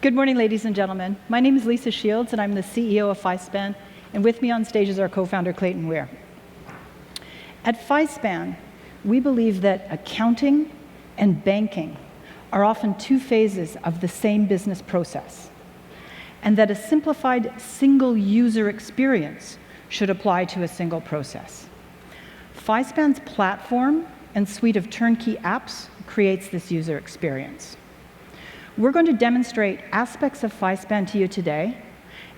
Good morning, ladies and gentlemen. My name is Lisa Shields, and I'm the CEO of FI.SPAN, and with me on stage is our co-founder, Clayton Weir. At FI.SPAN, we believe that accounting and banking are often two phases of the same business process, and that a simplified single user experience should apply to a single process. FI.SPAN's platform and suite of turnkey apps creates this user experience. We're going to demonstrate aspects of FI.SPAN to you today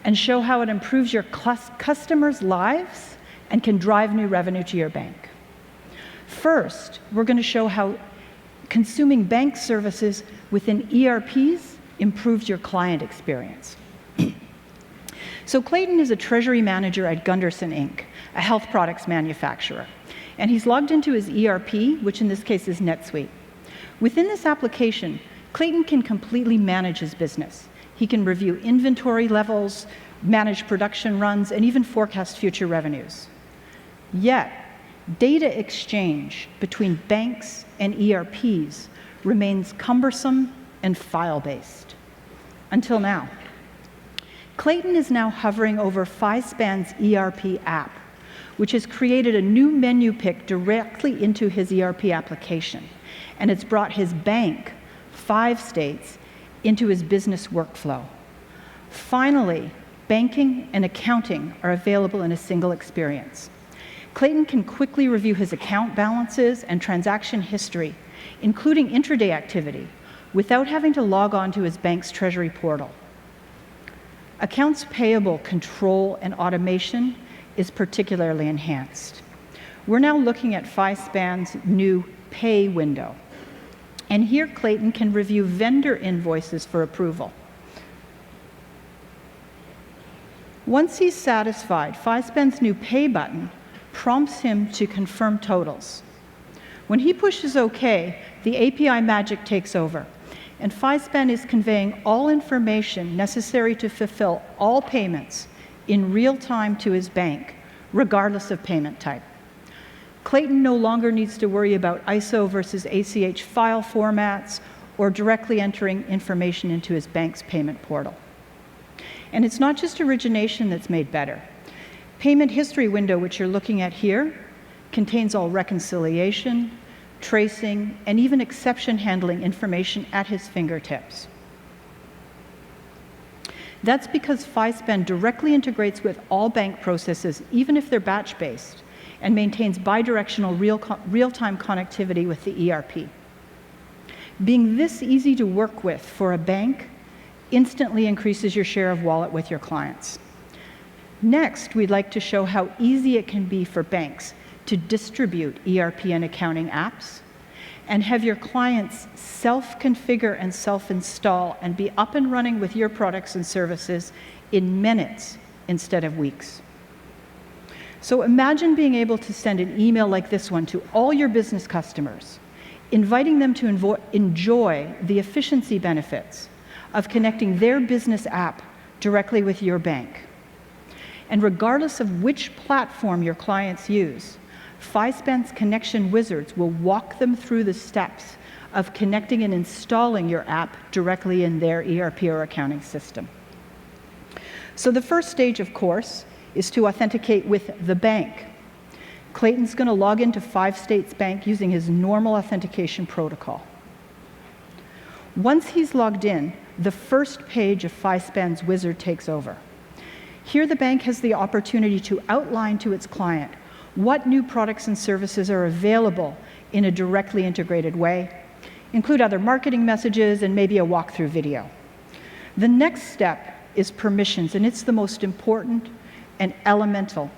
and show how it improves your customers' lives and can drive new revenue to your bank. First, we're going to show how consuming bank services within ERPs improves your client experience. So Clayton is a treasury manager at Gunderson Inc., a health products manufacturer. And he's logged into his ERP, which in this case is Netsuite. Within this application, Clayton can completely manage his business. He can review inventory levels, manage production runs, and even forecast future revenues. Yet, data exchange between banks and ERPs remains cumbersome and file-based. Until now. Clayton is now hovering over FI.SPAN's ERP app, which has created a new menu pick directly into his ERP application, and it's brought his bank 5 states into his business workflow. Finally, banking and accounting are available in a single experience. Clayton can quickly review his account balances and transaction history, including intraday activity, without having to log on to his bank's treasury portal. Accounts payable control and automation is particularly enhanced. We're now looking at FI.SPAN's new Pay window. And here Clayton can review vendor invoices for approval. Once he's satisfied, FI.SPAN's new Pay button prompts him to confirm totals. When he pushes OK, the API magic takes over, and FI.SPAN is conveying all information necessary to fulfill all payments in real time to his bank, regardless of payment type. Clayton no longer needs to worry about ISO versus ACH file formats or directly entering information into his bank's payment portal. And it's not just origination that's made better. Payment history window, which you're looking at here, contains all reconciliation, tracing, and even exception handling information at his fingertips. That's because FI.SPAN directly integrates with all bank processes, even if they're batch-based, and maintains bidirectional real-time connectivity with the ERP. Being this easy to work with for a bank instantly increases your share of wallet with your clients. Next, we'd like to show how easy it can be for banks to distribute ERP and accounting apps and have your clients self-configure and self-install and be up and running with your products and services in minutes instead of weeks. So imagine being able to send an email like this one to all your business customers, inviting them to enjoy the efficiency benefits of connecting their business app directly with your bank. And regardless of which platform your clients use, FI.SPAN's connection wizards will walk them through the steps of connecting and installing your app directly in their ERP or accounting system. So the first stage, of course, is to authenticate with the bank. Clayton's going to log into 5 States Bank using his normal authentication protocol. Once he's logged in, the first page of FI.SPAN's wizard takes over. Here the bank has the opportunity to outline to its client what new products and services are available in a directly integrated way, include other marketing messages, and maybe a walkthrough video. The next step is permissions, and it's the most important and elemental.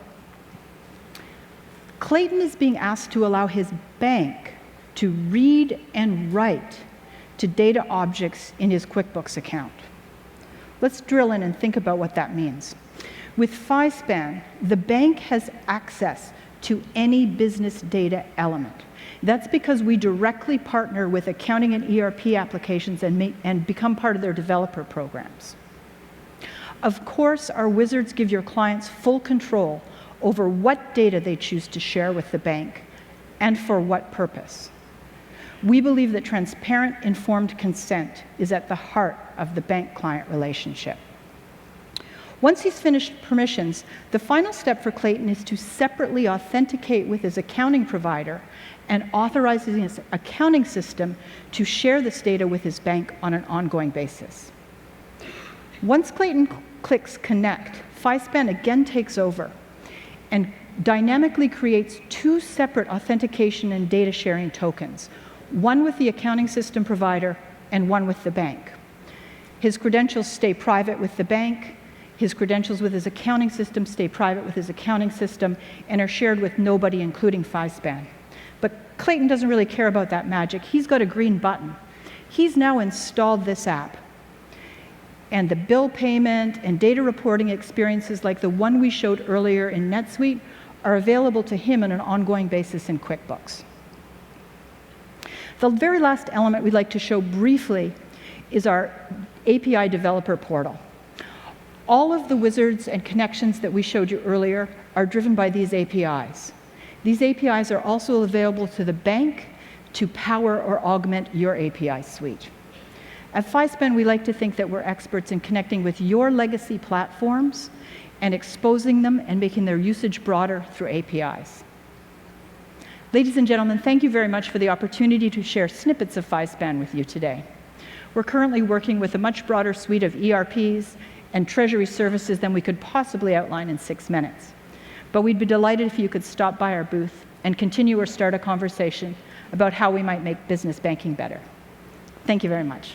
Clayton is being asked to allow his bank to read and write to data objects in his Quickbooks account. Let's drill in and think about what that means. With FI.SPAN, the bank has access to any business data element. That's because we directly partner with accounting and ERP applications and become part of their developer programs. Of course, our wizards give your clients full control over what data they choose to share with the bank and for what purpose. We believe that transparent, informed consent is at the heart of the bank-client relationship. Once he's finished permissions, the final step for Clayton is to separately authenticate with his accounting provider and authorizing his accounting system to share this data with his bank on an ongoing basis. Once Clayton clicks Connect, FI.SPAN again takes over and dynamically creates two separate authentication and data sharing tokens, one with the accounting system provider and one with the bank. His credentials stay private with the bank. His credentials with his accounting system stay private with his accounting system and are shared with nobody, including FI.SPAN. But Clayton doesn't really care about that magic. He's got a green button. He's now installed this app. And the bill payment and data reporting experiences like the one we showed earlier in Netsuite are available to him on an ongoing basis in Quickbooks. The very last element we'd like to show briefly is our API developer portal. All of the wizards and connections that we showed you earlier are driven by these APIs. These APIs are also available to the bank to power or augment your API suite. At FI.SPAN, we like to think that we're experts in connecting with your legacy platforms and exposing them and making their usage broader through APIs. Ladies and gentlemen, thank you very much for the opportunity to share snippets of FI.SPAN with you today. We're currently working with a much broader suite of ERPs and treasury services than we could possibly outline in 6 minutes. But we'd be delighted if you could stop by our booth and continue or start a conversation about how we might make business banking better. Thank you very much.